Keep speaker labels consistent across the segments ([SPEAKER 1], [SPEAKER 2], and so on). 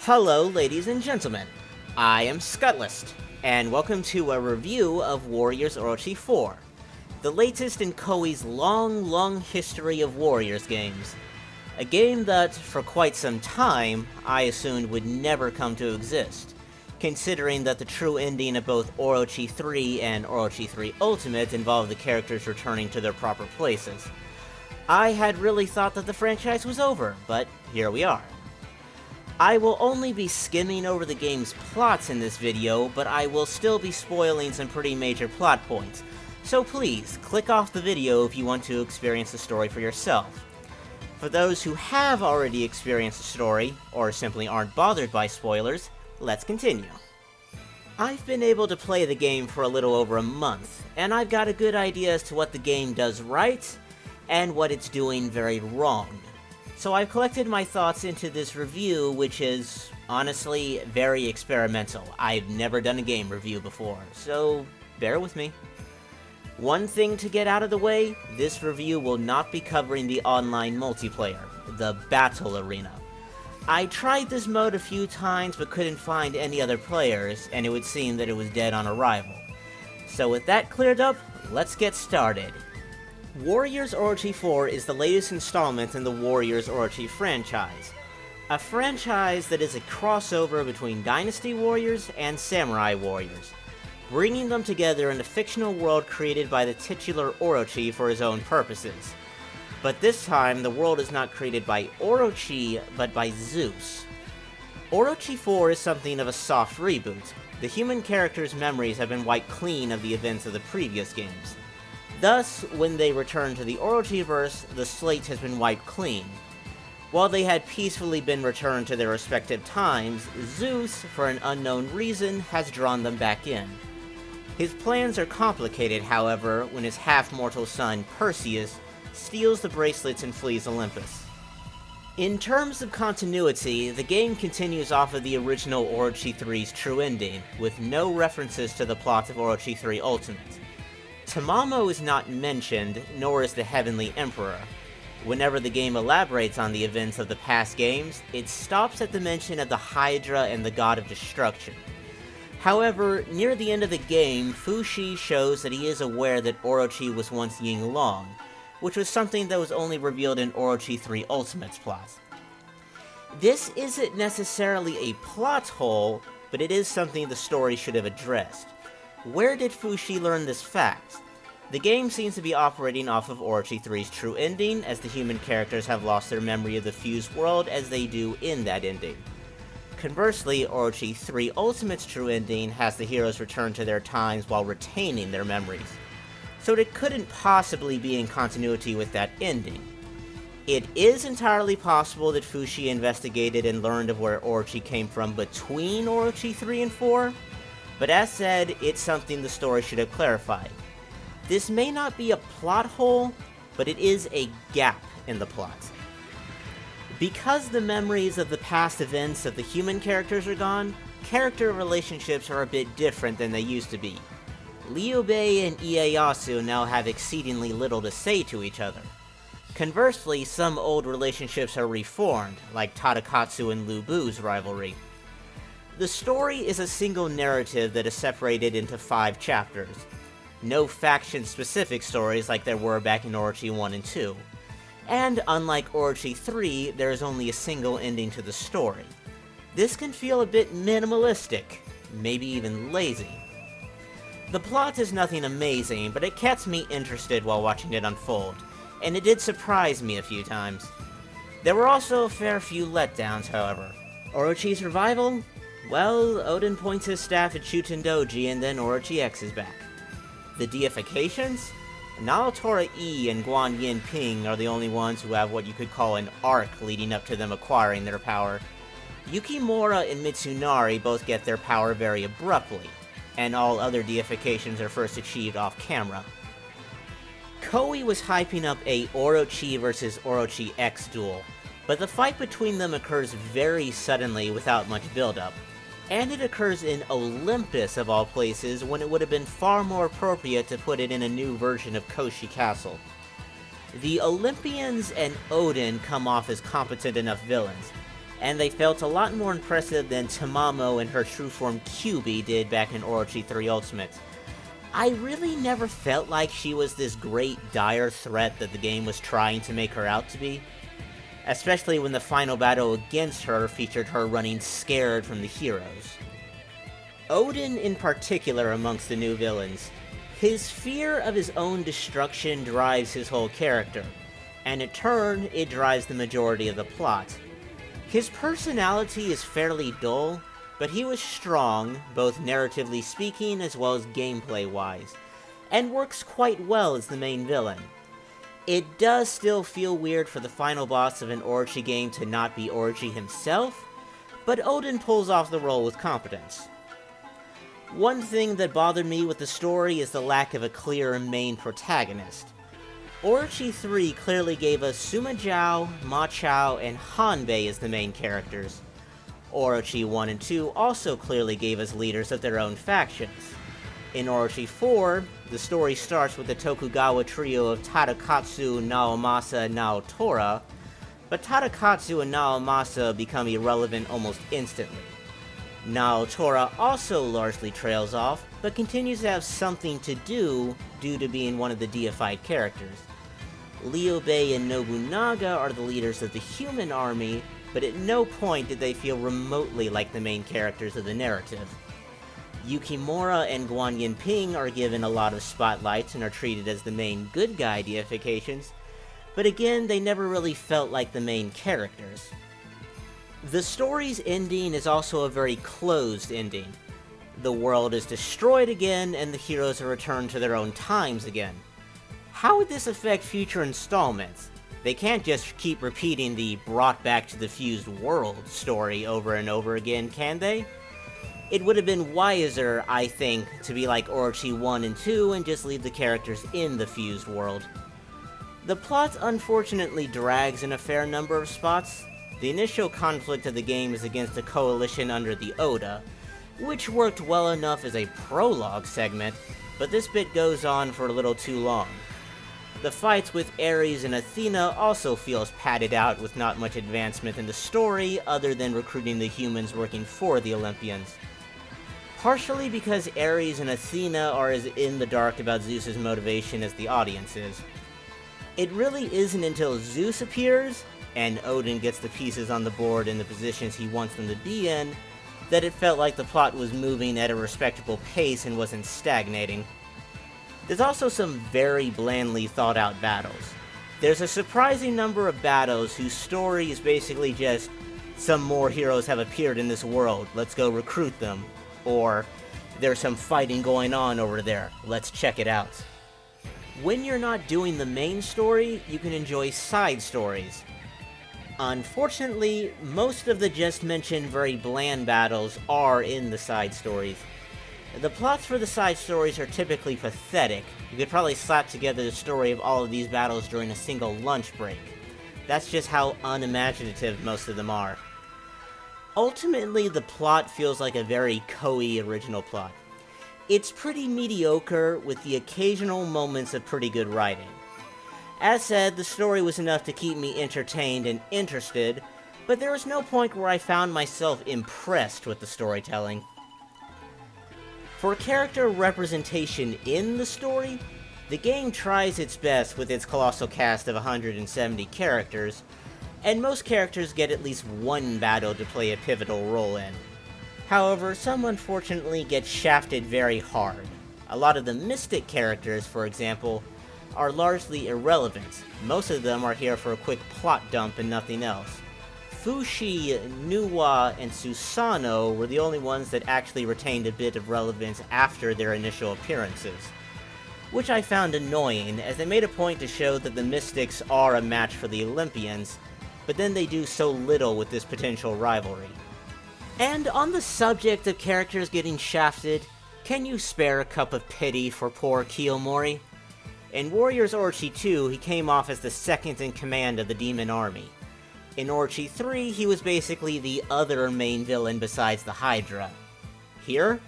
[SPEAKER 1] Hello, ladies and gentlemen. I am Scuttlest, and welcome to a review of Warriors Orochi 4, the latest in Koei's long history of Warriors games. A game that, for quite some time, I assumed would never come to exist, considering that the true ending of both Orochi 3 and Orochi 3 Ultimate involved the characters returning to their proper places. I had really thought that the franchise was over, but here we are. I will only be skimming over the game's plots in this video, but I will still be spoiling some pretty major plot points, so please, click off the video if you want to experience the story for yourself. For those who have already experienced the story, or simply aren't bothered by spoilers, let's continue. I've been able to play the game for a little over a month, and I've got a good idea as to what the game does right, and what it's doing very wrong. So I've collected my thoughts into this review, which is, honestly, very experimental. I've never done a game review before, so bear with me. One thing to get out of the way, this review will not be covering the online multiplayer, the Battle Arena. I tried this mode a few times but couldn't find any other players, and it would seem that it was dead on arrival. So with that cleared up, let's get started. Warriors Orochi 4 is the latest installment in the Warriors Orochi franchise. A franchise that is a crossover between Dynasty Warriors and Samurai Warriors, bringing them together in a fictional world created by the titular Orochi for his own purposes. But this time, the world is not created by Orochi, but by Zeus. Orochi 4 is something of a soft reboot. The human characters' memories have been wiped clean of the events of the previous games. Thus, when they return to the Orochiverse, the slate has been wiped clean. While they had peacefully been returned to their respective times, Zeus, for an unknown reason, has drawn them back in. His plans are complicated, however, when his half-mortal son, Perseus, steals the bracelets and flees Olympus. In terms of continuity, the game continues off of the original Orochi 3's true ending, with no references to the plot of Orochi 3 Ultimate. Tamamo is not mentioned, nor is the Heavenly Emperor. Whenever the game elaborates on the events of the past games, it stops at the mention of the Hydra and the God of Destruction. However, near the end of the game, Fushi shows that he is aware that Orochi was once Ying Long, which was something that was only revealed in Orochi 3 Ultimate's plot. This isn't necessarily a plot hole, but it is something the story should have addressed. Where did Fushi learn this fact? The game seems to be operating off of Orochi 3's true ending, as the human characters have lost their memory of the fused world as they do in that ending. Conversely, Orochi 3 Ultimate's true ending has the heroes return to their times while retaining their memories. So it couldn't possibly be in continuity with that ending. It is entirely possible that Fushi investigated and learned of where Orochi came from between Orochi 3 and 4, but as said, it's something the story should have clarified. This may not be a plot hole, but it is a gap in the plot. Because the memories of the past events of the human characters are gone, character relationships are a bit different than they used to be. Liubei and Ieyasu now have exceedingly little to say to each other. Conversely, some old relationships are reformed, like Tadakatsu and Lu Bu's rivalry. The story is a single narrative that is separated into 5 chapters. No faction-specific stories like there were back in Orochi 1 and 2. And unlike Orochi 3, there is only a single ending to the story. This can feel a bit minimalistic, maybe even lazy. The plot is nothing amazing, but it kept me interested while watching it unfold, and it did surprise me a few times. There were also a fair few letdowns, however. Orochi's revival? Well, Oden points his staff at Shutendoji and then Orochi X is back. The deifications? Naotora E and Guan Yin Ping are the only ones who have what you could call an arc leading up to them acquiring their power. Yukimura and Mitsunari both get their power very abruptly, and all other deifications are first achieved off-camera. Koei was hyping up a Orochi vs Orochi X duel, but the fight between them occurs very suddenly without much build-up. And it occurs in Olympus of all places, when it would have been far more appropriate to put it in a new version of Koshi Castle. The Olympians and Oden come off as competent enough villains, and they felt a lot more impressive than Tamamo and her true form Kyuubi did back in Orochi 3 Ultimate. I really never felt like she was this great dire threat that the game was trying to make her out to be, especially when the final battle against her featured her running scared from the heroes. Odin in particular amongst the new villains, his fear of his own destruction drives his whole character, and in turn, it drives the majority of the plot. His personality is fairly dull, but he was strong, both narratively speaking as well as gameplay-wise, and works quite well as the main villain. It does still feel weird for the final boss of an Orochi game to not be Orochi himself, but Odin pulls off the role with competence. One thing that bothered me with the story is the lack of a clear main protagonist. Orochi 3 clearly gave us Suma Zhao, Ma Chao, and Hanbei as the main characters. Orochi 1 and 2 also clearly gave us leaders of their own factions. In Orochi 4, the story starts with the Tokugawa trio of Tadakatsu, Naomasa, and Naotora, but Tadakatsu and Naomasa become irrelevant almost instantly. Naotora also largely trails off, but continues to have something to do due to being one of the deified characters. Liubei and Nobunaga are the leaders of the human army, but at no point did they feel remotely like the main characters of the narrative. Yukimura and Guan Yinping are given a lot of spotlights and are treated as the main good guy deifications, but again, they never really felt like the main characters. The story's ending is also a very closed ending. The world is destroyed again, and the heroes are returned to their own times again. How would this affect future installments? They can't just keep repeating the brought back to the fused world story over and over again, can they? It would have been wiser, I think, to be like Orochi 1 and 2 and just leave the characters in the fused world. The plot unfortunately drags in a fair number of spots. The initial conflict of the game is against a coalition under the Oda, which worked well enough as a prologue segment, but this bit goes on for a little too long. The fights with Ares and Athena also feels padded out with not much advancement in the story other than recruiting the humans working for the Olympians. Partially because Ares and Athena are as in the dark about Zeus's motivation as the audience is. It really isn't until Zeus appears, and Odin gets the pieces on the board in the positions he wants them to be in, that it felt like the plot was moving at a respectable pace and wasn't stagnating. There's also some very blandly thought out battles. There's a surprising number of battles whose story is basically just, some more heroes have appeared in this world, let's go recruit them, or there's some fighting going on over there, let's check it out. When you're not doing the main story, you can enjoy side stories. Unfortunately, most of the just mentioned very bland battles are in the side stories. The plots for the side stories are typically pathetic. You could probably slap together the story of all of these battles during a single lunch break. That's just how unimaginative most of them are. Ultimately, the plot feels like a very Koei original plot. It's pretty mediocre, with the occasional moments of pretty good writing. As said, the story was enough to keep me entertained and interested, but there was no point where I found myself impressed with the storytelling. For character representation in the story, the game tries its best with its colossal cast of 170 characters, and most characters get at least one battle to play a pivotal role in. However, some unfortunately get shafted very hard. A lot of the mystic characters, for example, are largely irrelevant. Most of them are here for a quick plot dump and nothing else. Fushi, Nuwa, and Susanoo were the only ones that actually retained a bit of relevance after their initial appearances, which I found annoying, as they made a point to show that the Mystics are a match for the Olympians, but then they do so little with this potential rivalry. And on the subject of characters getting shafted, can you spare a cup of pity for poor Kiyomori? In Warriors Orochi 2, he came off as the second in command of the Demon Army. In Orochi 3, he was basically the other main villain besides the Hydra. Here,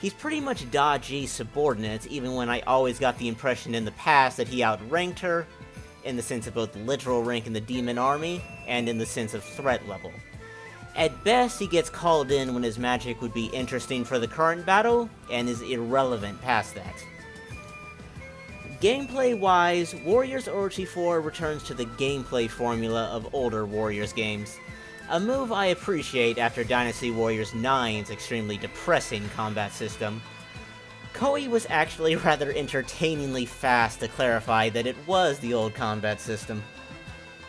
[SPEAKER 1] he's pretty much Daji's subordinate, even when I always got the impression in the past that he outranked her, in the sense of both literal rank in the Demon Army, and in the sense of threat level. At best, he gets called in when his magic would be interesting for the current battle, and is irrelevant past that. Gameplay-wise, Warriors Orochi 4 returns to the gameplay formula of older Warriors games, a move I appreciate after Dynasty Warriors 9's extremely depressing combat system. Koei was actually rather entertainingly fast to clarify that it was the old combat system.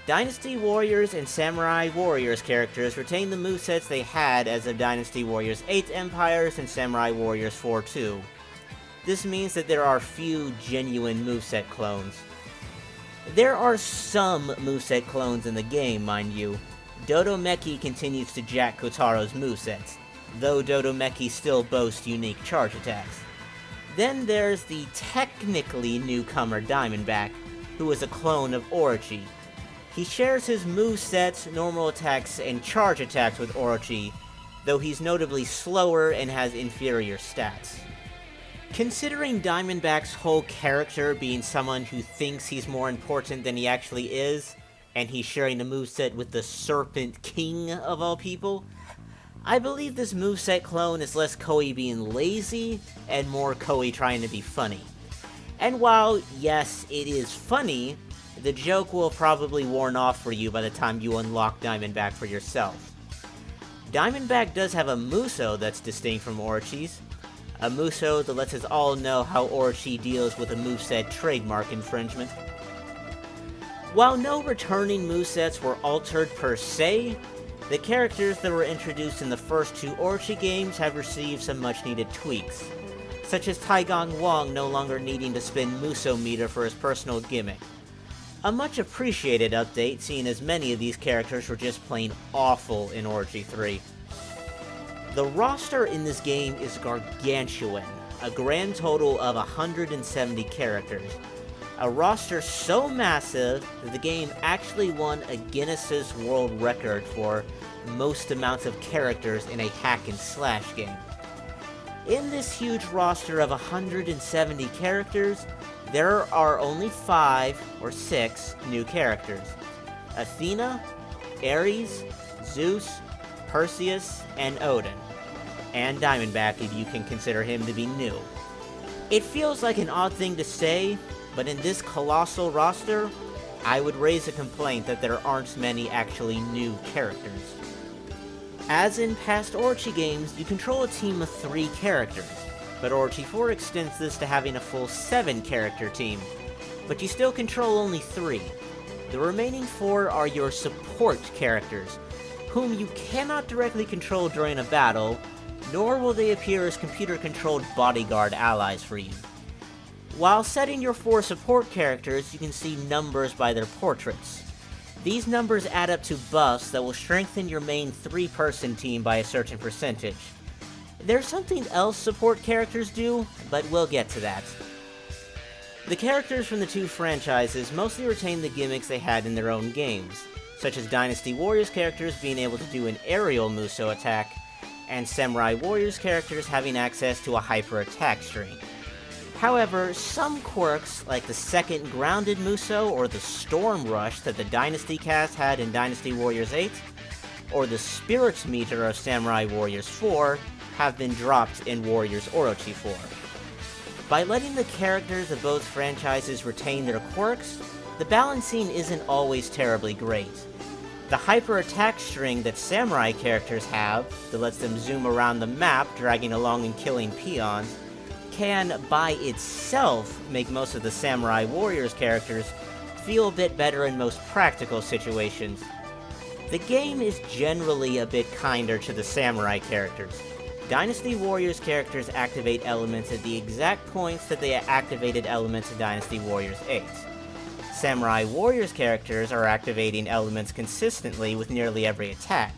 [SPEAKER 1] Dynasty Warriors and Samurai Warriors characters retain the movesets they had as of Dynasty Warriors 8 Empires and Samurai Warriors 4-2. This means that there are few genuine moveset clones. There are some moveset clones in the game, mind you. Dodomeki continues to jack Kotaro's movesets, though Dodomeki still boasts unique charge attacks. Then there's the technically newcomer Diamondback, who is a clone of Orochi. He shares his movesets, normal attacks, and charge attacks with Orochi, though he's notably slower and has inferior stats. Considering Diamondback's whole character being someone who thinks he's more important than he actually is, and he's sharing a moveset with the Serpent King of all people, I believe this moveset clone is less Koei being lazy, and more Koei trying to be funny. And while, yes, it is funny, the joke will probably worn off for you by the time you unlock Diamondback for yourself. Diamondback does have a Muso that's distinct from Orochi's, a Muso that lets us all know how Orochi deals with a moveset trademark infringement. While no returning movesets were altered per se, the characters that were introduced in the first two Orochi games have received some much-needed tweaks, such as Taigong Wang no longer needing to spend Muso meter for his personal gimmick. A much appreciated update, seeing as many of these characters were just plain awful in Orochi 3. The roster in this game is gargantuan, a grand total of 170 characters. A roster so massive that the game actually won a Guinness's World Record for most amounts of characters in a hack-and-slash game. In this huge roster of 170 characters, there are only 5 or 6 new characters. Athena, Ares, Zeus, Perseus, and Odin. And Diamondback if you can consider him to be new. It feels like an odd thing to say, but in this colossal roster, I would raise a complaint that there aren't many actually new characters. As in past Orochi games, you control a team of 3 characters, but Orochi 4 extends this to having a full 7-character team, but you still control only 3. The remaining 4 are your support characters, whom you cannot directly control during a battle, nor will they appear as computer-controlled bodyguard allies for you. While setting your 4 support characters, you can see numbers by their portraits. These numbers add up to buffs that will strengthen your main 3-person team by a certain percentage. There's something else support characters do, but we'll get to that. The characters from the 2 franchises mostly retain the gimmicks they had in their own games, such as Dynasty Warriors characters being able to do an aerial Muso attack, and Samurai Warriors characters having access to a hyper attack string. However, some quirks, like the second grounded Muso or the Storm Rush that the Dynasty cast had in Dynasty Warriors 8, or the Spirits meter of Samurai Warriors 4, have been dropped in Warriors Orochi 4. By letting the characters of both franchises retain their quirks, the balancing isn't always terribly great. The hyper attack string that Samurai characters have, that lets them zoom around the map, dragging along and killing peons, can, by itself, make most of the Samurai Warriors characters feel a bit better in most practical situations. The game is generally a bit kinder to the Samurai characters. Dynasty Warriors characters activate elements at the exact points that they activated elements in Dynasty Warriors 8. Samurai Warriors characters are activating elements consistently with nearly every attack.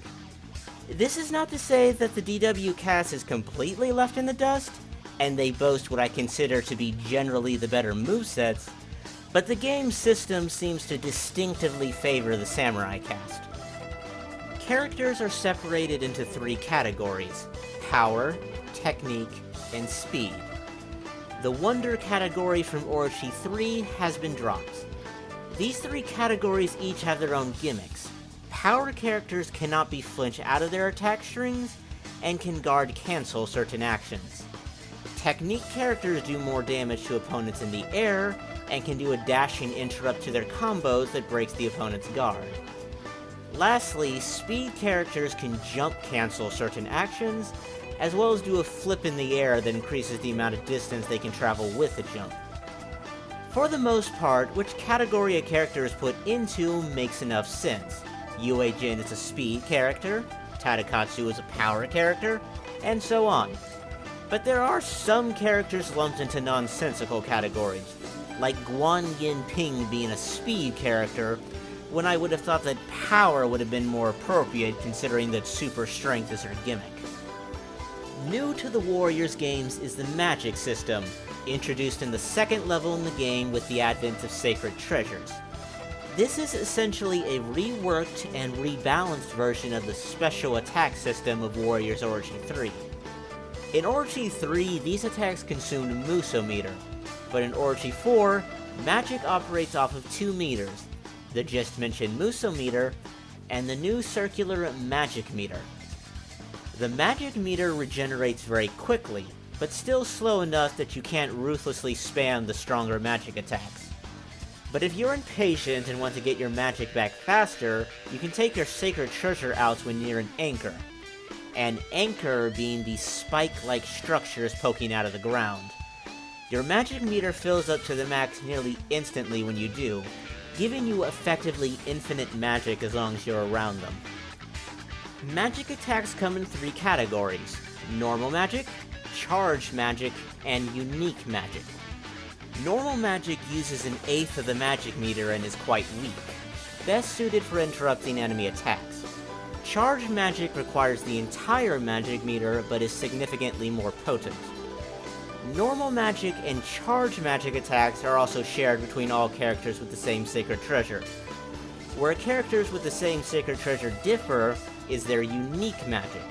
[SPEAKER 1] This is not to say that the DW cast is completely left in the dust, and they boast what I consider to be generally the better movesets, but the game's system seems to distinctively favor the Samurai cast. Characters are separated into 3 categories: power, technique, and speed. The Wonder category from Orochi 3 has been dropped. These 3 categories each have their own gimmicks. power characters cannot be flinched out of their attack strings, and can guard cancel certain actions. Technique characters do more damage to opponents in the air, and can do a dashing interrupt to their combos that breaks the opponent's guard. Lastly, speed characters can jump cancel certain actions, as well as do a flip in the air that increases the amount of distance they can travel with a jump. For the most part, which category a character is put into makes enough sense. Yue Jin is a speed character, Tadakatsu is a power character, and so on. But there are some characters lumped into nonsensical categories, like Guan Yin Ping being a speed character, when I would have thought that power would have been more appropriate considering that super strength is her gimmick. New to the Warriors games is the magic system, introduced in the second level in the game with the advent of Sacred Treasures. This is essentially a reworked and rebalanced version of the special attack system of Warriors Orochi 3. In Orochi 3, these attacks consumed Muso meter, but in Orochi 4, magic operates off of 2 meters, the just mentioned Muso meter, and the new circular magic meter. The magic meter regenerates very quickly, but still slow enough that you can't ruthlessly spam the stronger magic attacks. But if you're impatient and want to get your magic back faster, you can take your Sacred Treasure out when near an anchor. An anchor being the spike-like structures poking out of the ground. Your magic meter fills up to the max nearly instantly when you do, giving you effectively infinite magic as long as you're around them. Magic attacks come in 3 categories: normal magic, charged magic, and unique magic. Normal magic uses an eighth of the magic meter and is quite weak, best suited for interrupting enemy attacks. Charged magic requires the entire magic meter but is significantly more potent. Normal magic and charged magic attacks are also shared between all characters with the same Sacred Treasure. Where characters with the same Sacred Treasure differ is their unique magic.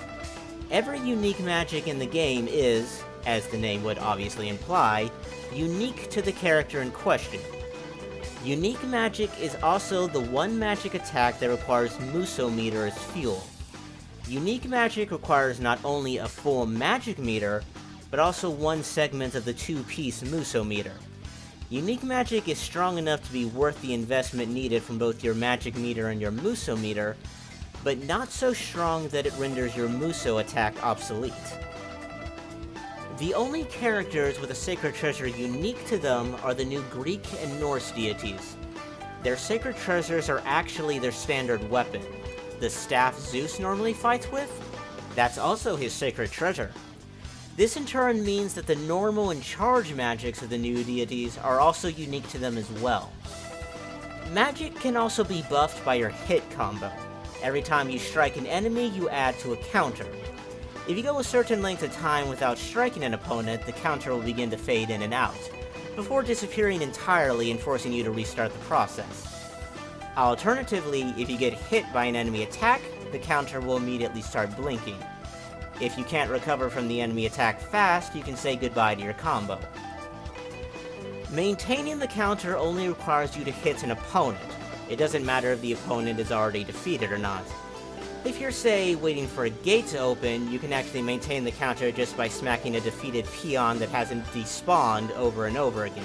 [SPEAKER 1] Every unique magic in the game is, as the name would obviously imply, unique to the character in question. Unique magic is also the one magic attack that requires Muso meter as fuel. Unique magic requires not only a full magic meter, but also one segment of the 2-piece Muso meter. Unique magic is strong enough to be worth the investment needed from both your magic meter and your Muso meter, but not so strong that it renders your Muso attack obsolete. The only characters with a Sacred Treasure unique to them are the new Greek and Norse deities. Their Sacred Treasures are actually their standard weapon. The staff Zeus normally fights with? That's also his Sacred Treasure. This in turn means that the normal and charged magics of the new deities are also unique to them as well. Magic can also be buffed by your hit combo. Every time you strike an enemy, you add to a counter. If you go a certain length of time without striking an opponent, the counter will begin to fade in and out, before disappearing entirely and forcing you to restart the process. Alternatively, if you get hit by an enemy attack, the counter will immediately start blinking. If you can't recover from the enemy attack fast, you can say goodbye to your combo. Maintaining the counter only requires you to hit an opponent. It doesn't matter if the opponent is already defeated or not. If you're, say, waiting for a gate to open, you can actually maintain the counter just by smacking a defeated peon that hasn't despawned over and over again.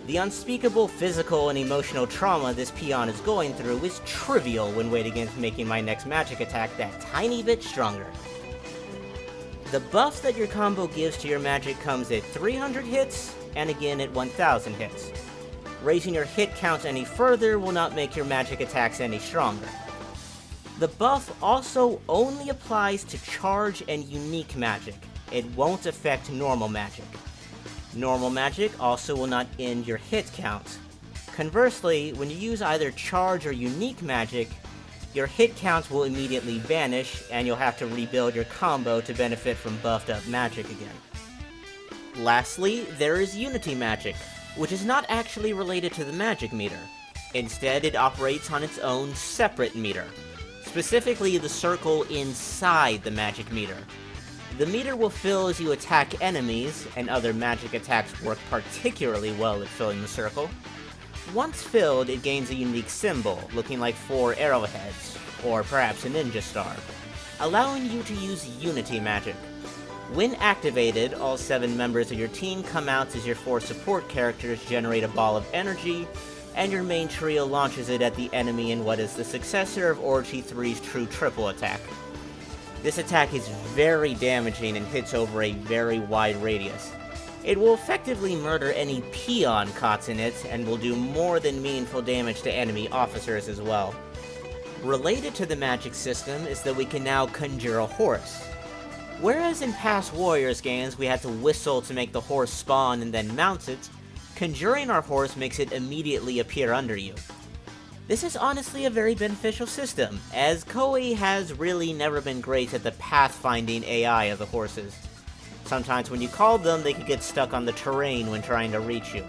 [SPEAKER 1] The unspeakable physical and emotional trauma this peon is going through is trivial when weighed against making my next magic attack that tiny bit stronger. The buff that your combo gives to your magic comes at 300 hits, and again at 1000 hits. Raising your hit count any further will not make your magic attacks any stronger. The buff also only applies to charge and unique magic. It won't affect normal magic. Normal magic also will not end your hit count. Conversely, when you use either charge or unique magic, your hit counts will immediately vanish, and you'll have to rebuild your combo to benefit from buffed up magic again. Lastly, there is Unity magic, which is not actually related to the magic meter. Instead, it operates on its own separate meter. Specifically, the circle inside the magic meter. The meter will fill as you attack enemies, and other magic attacks work particularly well at filling the circle. Once filled, it gains a unique symbol, looking like 4 arrowheads, or perhaps a ninja star, allowing you to use Unity magic. When activated, all 7 members of your team come out as your 4 support characters generate a ball of energy, and your main trio launches it at the enemy in what is the successor of Orochi 3's true triple attack. This attack is very damaging and hits over a very wide radius. It will effectively murder any peon caught in it, and will do more than meaningful damage to enemy officers as well. Related to the magic system is that we can now conjure a horse. Whereas in past Warriors games we had to whistle to make the horse spawn and then mount it, conjuring our horse makes it immediately appear under you. This is honestly a very beneficial system, as Koei has really never been great at the pathfinding AI of the horses. Sometimes when you call them, they could get stuck on the terrain when trying to reach you.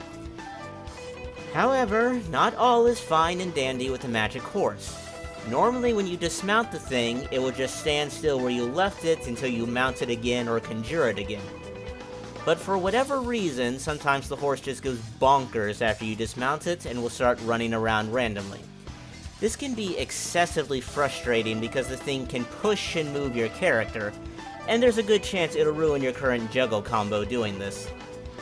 [SPEAKER 1] However, not all is fine and dandy with the magic horse. Normally when you dismount the thing, it will just stand still where you left it until you mount it again or conjure it again. But for whatever reason, sometimes the horse just goes bonkers after you dismount it and will start running around randomly. This can be excessively frustrating because the thing can push and move your character, and there's a good chance it'll ruin your current juggle combo doing this.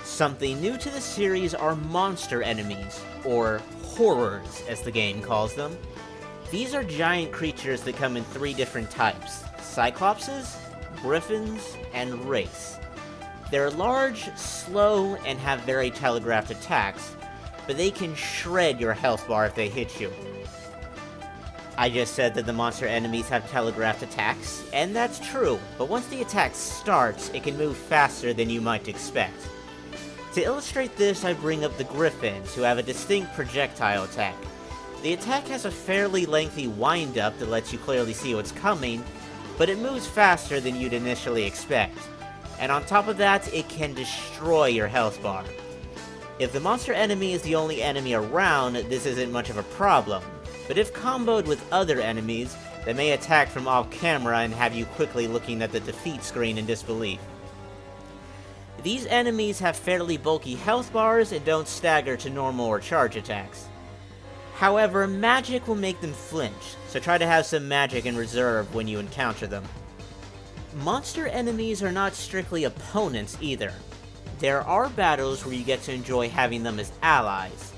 [SPEAKER 1] Something new to the series are monster enemies, or horrors as the game calls them. These are giant creatures that come in 3 different types: Cyclopses, Griffins, and Wraiths. They're large, slow, and have very telegraphed attacks, but they can shred your health bar if they hit you. I just said that the monster enemies have telegraphed attacks, and that's true, but once the attack starts, it can move faster than you might expect. To illustrate this, I bring up the Griffins, who have a distinct projectile attack. The attack has a fairly lengthy wind-up that lets you clearly see what's coming, but it moves faster than you'd initially expect. And on top of that, it can destroy your health bar. If the monster enemy is the only enemy around, this isn't much of a problem, but if comboed with other enemies, they may attack from off-camera and have you quickly looking at the defeat screen in disbelief. These enemies have fairly bulky health bars and don't stagger to normal or charge attacks. However, magic will make them flinch, so try to have some magic in reserve when you encounter them. Monster enemies are not strictly opponents either. There are battles where you get to enjoy having them as allies.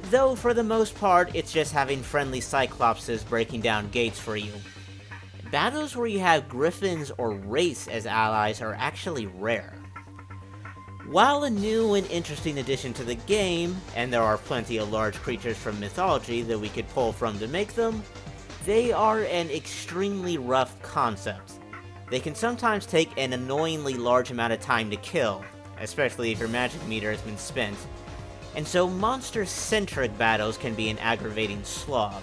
[SPEAKER 1] Though for the most part, it's just having friendly Cyclopses breaking down gates for you. Battles where you have Griffins or Wraiths as allies are actually rare. While a new and interesting addition to the game, and there are plenty of large creatures from mythology that we could pull from to make them, they are an extremely rough concept. They can sometimes take an annoyingly large amount of time to kill, especially if your magic meter has been spent, and so monster-centric battles can be an aggravating slog.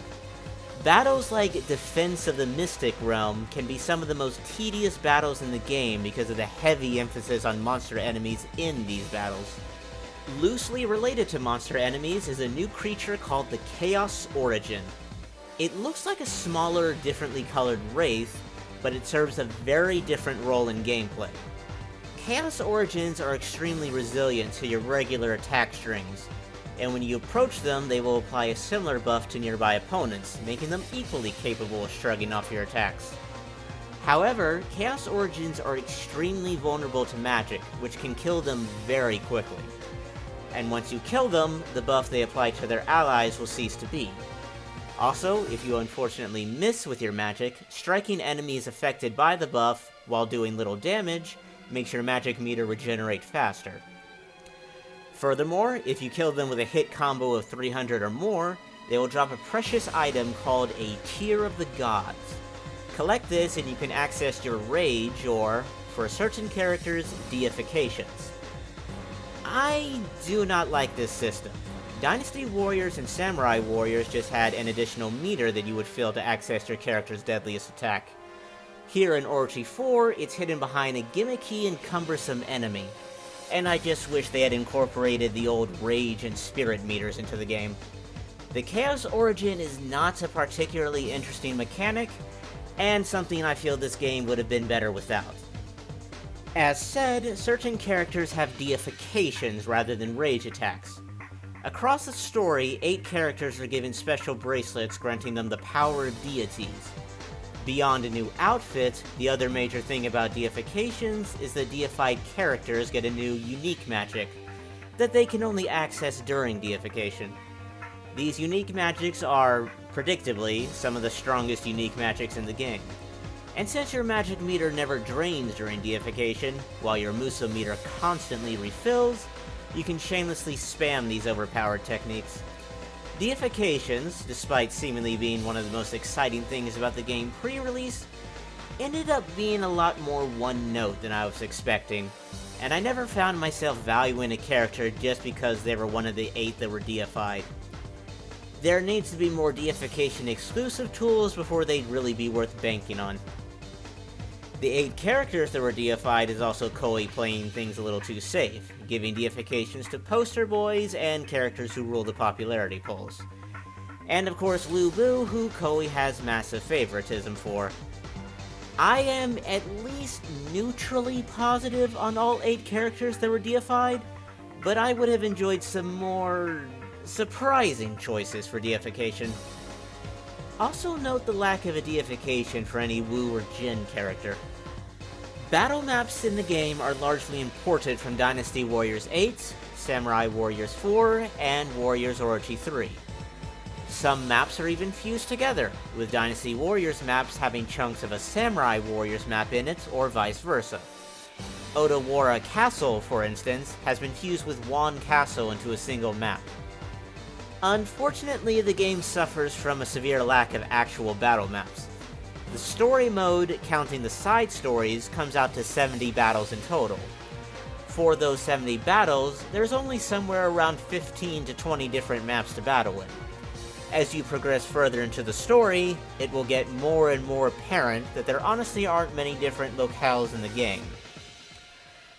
[SPEAKER 1] Battles like Defense of the Mystic Realm can be some of the most tedious battles in the game because of the heavy emphasis on monster enemies in these battles. Loosely related to monster enemies is a new creature called the Chaos Origin. It looks like a smaller, differently colored wraith, but it serves a very different role in gameplay. Chaos Origins are extremely resilient to your regular attack strings, and when you approach them, they will apply a similar buff to nearby opponents, making them equally capable of shrugging off your attacks. However, Chaos Origins are extremely vulnerable to magic, which can kill them very quickly. And once you kill them, the buff they apply to their allies will cease to be. Also, if you unfortunately miss with your magic, striking enemies affected by the buff, while doing little damage, makes your magic meter regenerate faster. Furthermore, if you kill them with a hit combo of 300 or more, they will drop a precious item called a Tear of the Gods. Collect this and you can access your Rage or, for certain characters, Deifications. I do not like this system. Dynasty Warriors and Samurai Warriors just had an additional meter that you would fill to access your character's deadliest attack. Here in Orochi 4, it's hidden behind a gimmicky and cumbersome enemy, and I just wish they had incorporated the old Rage and Spirit meters into the game. The Chaos Origin is not a particularly interesting mechanic, and something I feel this game would have been better without. As said, certain characters have deifications rather than rage attacks. Across the story, 8 characters are given special bracelets granting them the power of deities. Beyond a new outfit, the other major thing about deifications is that deified characters get a new unique magic that they can only access during deification. These unique magics are, predictably, some of the strongest unique magics in the game. And since your magic meter never drains during deification, while your Muso meter constantly refills, you can shamelessly spam these overpowered techniques. Deifications, despite seemingly being one of the most exciting things about the game pre-release, ended up being a lot more one-note than I was expecting, and I never found myself valuing a character just because they were one of the 8 that were deified. There needs to be more deification exclusive tools before they'd really be worth banking on. The 8 characters that were deified is also Koei playing things a little too safe, giving deifications to poster boys and characters who rule the popularity polls. And of course Lu Bu, who Koei has massive favoritism for. I am at least neutrally positive on all 8 characters that were deified, but I would have enjoyed some more surprising choices for deification. Also note the lack of a deification for any Wu or Jin character. Battle maps in the game are largely imported from Dynasty Warriors 8, Samurai Warriors 4, and Warriors Orochi 3. Some maps are even fused together, with Dynasty Warriors maps having chunks of a Samurai Warriors map in it, or vice versa. Otherworld Castle, for instance, has been fused with Wan Castle into a single map. Unfortunately, the game suffers from a severe lack of actual battle maps. The story mode, counting the side stories, comes out to 70 battles in total. For those 70 battles, there's only somewhere around 15 to 20 different maps to battle in. As you progress further into the story, it will get more and more apparent that there honestly aren't many different locales in the game.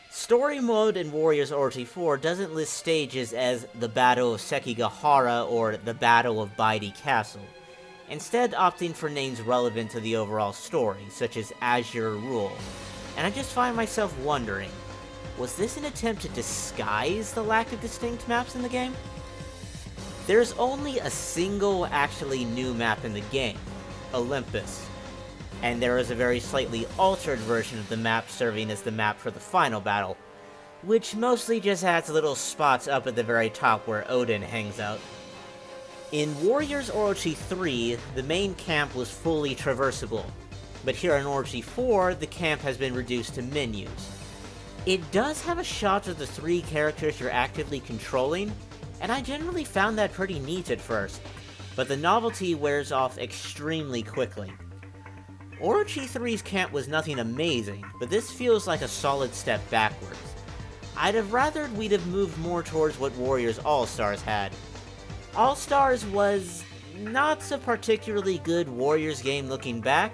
[SPEAKER 1] Story mode in Warriors Orochi 4 doesn't list stages as the Battle of Sekigahara or the Battle of Baidi Castle, instead opting for names relevant to the overall story, such as Azure Rule. And I just find myself wondering, was this an attempt to disguise the lack of distinct maps in the game? There's only a single actually new map in the game, Olympus. And there is a very slightly altered version of the map serving as the map for the final battle, which mostly just has little spots up at the very top where Odin hangs out. In Warriors Orochi 3, the main camp was fully traversable, but here in Orochi 4, the camp has been reduced to menus. It does have a shot of the 3 characters you're actively controlling, and I generally found that pretty neat at first, but the novelty wears off extremely quickly. Orochi 3's camp was nothing amazing, but this feels like a solid step backwards. I'd have rathered we'd have moved more towards what Warriors All-Stars had. All-Stars was not a particularly good Warriors game looking back,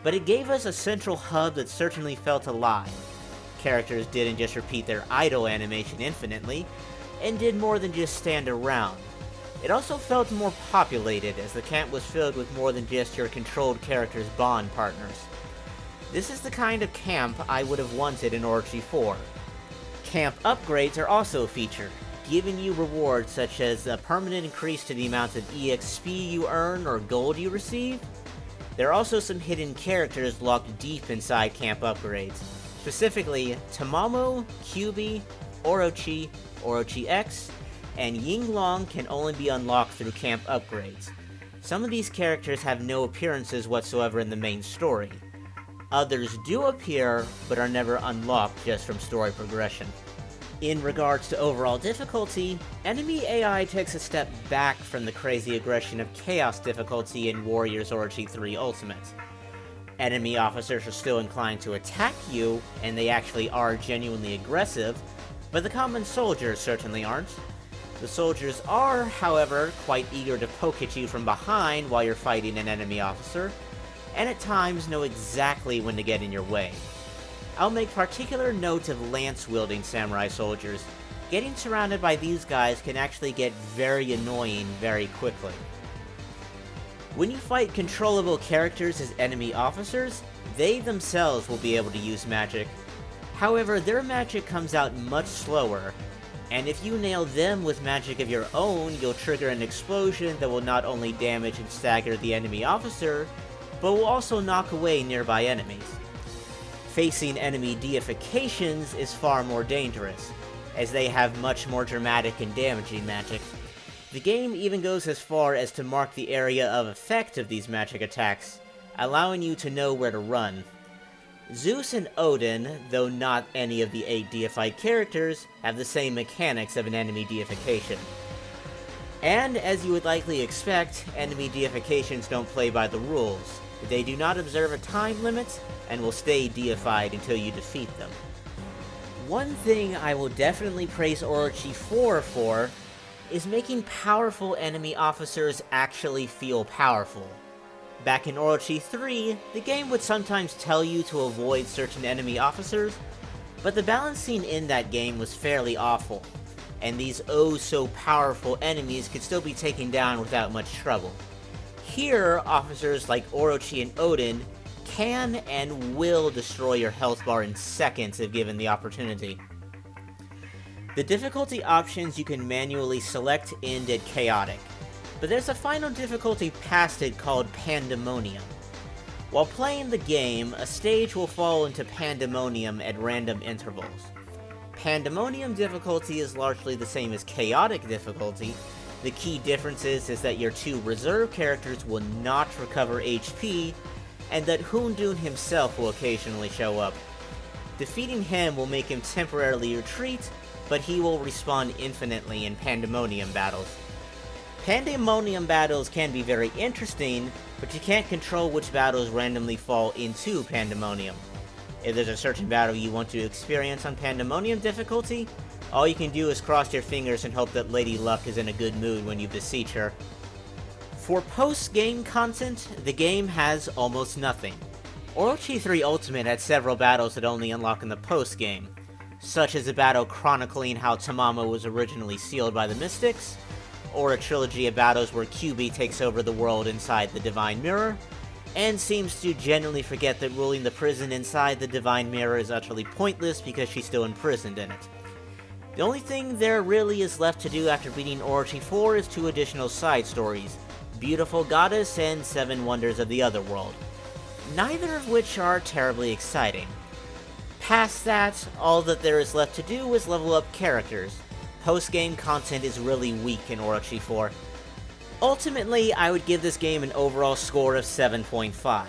[SPEAKER 1] but it gave us a central hub that certainly felt alive. Characters didn't just repeat their idle animation infinitely, and did more than just stand around. It also felt more populated, as the camp was filled with more than just your controlled character's bond partners. This is the kind of camp I would have wanted in Orochi 4. Camp upgrades are also featured, giving you rewards such as a permanent increase to the amount of EXP you earn or gold you receive. There are also some hidden characters locked deep inside camp upgrades, specifically Tamamo, Kyubi, Orochi, Orochi X, and Yinglong can only be unlocked through camp upgrades. Some of these characters have no appearances whatsoever in the main story. Others do appear, but are never unlocked just from story progression. In regards to overall difficulty, enemy AI takes a step back from the crazy aggression of Chaos difficulty in Warriors Orochi 3 Ultimate. Enemy officers are still inclined to attack you, and they actually are genuinely aggressive, but the common soldiers certainly aren't. The soldiers are, however, quite eager to poke at you from behind while you're fighting an enemy officer, and at times know exactly when to get in your way. I'll make particular note of lance-wielding samurai soldiers. Getting surrounded by these guys can actually get very annoying very quickly. When you fight controllable characters as enemy officers, they themselves will be able to use magic. However, their magic comes out much slower, and if you nail them with magic of your own, you'll trigger an explosion that will not only damage and stagger the enemy officer, but will also knock away nearby enemies. Facing enemy deifications is far more dangerous, as they have much more dramatic and damaging magic. The game even goes as far as to mark the area of effect of these magic attacks, allowing you to know where to run. Zeus and Odin, though not any of the 8 deified characters, have the same mechanics of an enemy deification. And, as you would likely expect, enemy deifications don't play by the rules. They do not observe a time limit, and will stay deified until you defeat them. One thing I will definitely praise Orochi 4 for is making powerful enemy officers actually feel powerful. Back in Orochi 3, the game would sometimes tell you to avoid certain enemy officers, but the balancing in that game was fairly awful, and these oh-so-powerful enemies could still be taken down without much trouble. Here, officers like Orochi and Odin can and will destroy your health bar in seconds if given the opportunity. The difficulty options you can manually select end at Chaotic, but there's a final difficulty past it called Pandemonium. While playing the game, a stage will fall into Pandemonium at random intervals. Pandemonium difficulty is largely the same as Chaotic difficulty. The key difference is that your 2 reserve characters will not recover HP, and that Houndoom himself will occasionally show up. Defeating him will make him temporarily retreat, but he will respawn infinitely in Pandemonium battles. Pandemonium battles can be very interesting, but you can't control which battles randomly fall into Pandemonium. If there's a certain battle you want to experience on Pandemonium difficulty, all you can do is cross your fingers and hope that Lady Luck is in a good mood when you beseech her. For post-game content, the game has almost nothing. Orochi 3 Ultimate had several battles that only unlock in the post-game, such as a battle chronicling how Tamamo was originally sealed by the Mystics, or a trilogy of battles where QB takes over the world inside the Divine Mirror, and seems to genuinely forget that ruling the prison inside the Divine Mirror is utterly pointless because she's still imprisoned in it. The only thing there really is left to do after beating Orochi 4 is 2 additional side stories, Beautiful Goddess and 7 Wonders of the Otherworld, neither of which are terribly exciting. Past that, all that there is left to do is level up characters. Post-game content is really weak in Orochi 4. Ultimately, I would give this game an overall score of 7.5.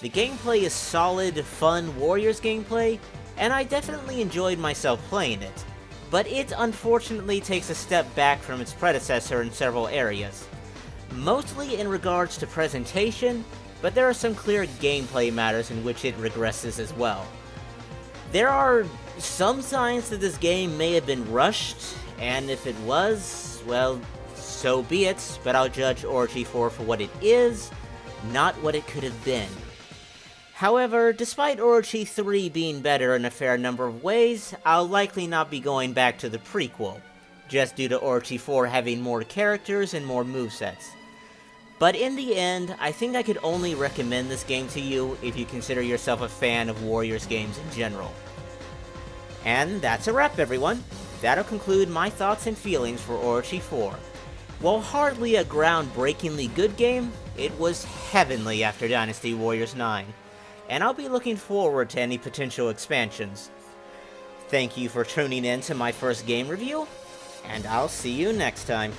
[SPEAKER 1] The gameplay is solid, fun Warriors gameplay, and I definitely enjoyed myself playing it. But it unfortunately takes a step back from its predecessor in several areas. Mostly in regards to presentation, but there are some clear gameplay matters in which it regresses as well. There are some signs that this game may have been rushed, and if it was, well, so be it, but I'll judge Orochi 4 for what it is, not what it could have been. However, despite Orochi 3 being better in a fair number of ways, I'll likely not be going back to the prequel, just due to Orochi 4 having more characters and more movesets. But in the end, I think I could only recommend this game to you if you consider yourself a fan of Warriors games in general. And that's a wrap, everyone. That'll conclude my thoughts and feelings for Orochi 4. While hardly a groundbreakingly good game, it was heavenly after Dynasty Warriors 9, and I'll be looking forward to any potential expansions. Thank you for tuning in to my first game review, and I'll see you next time.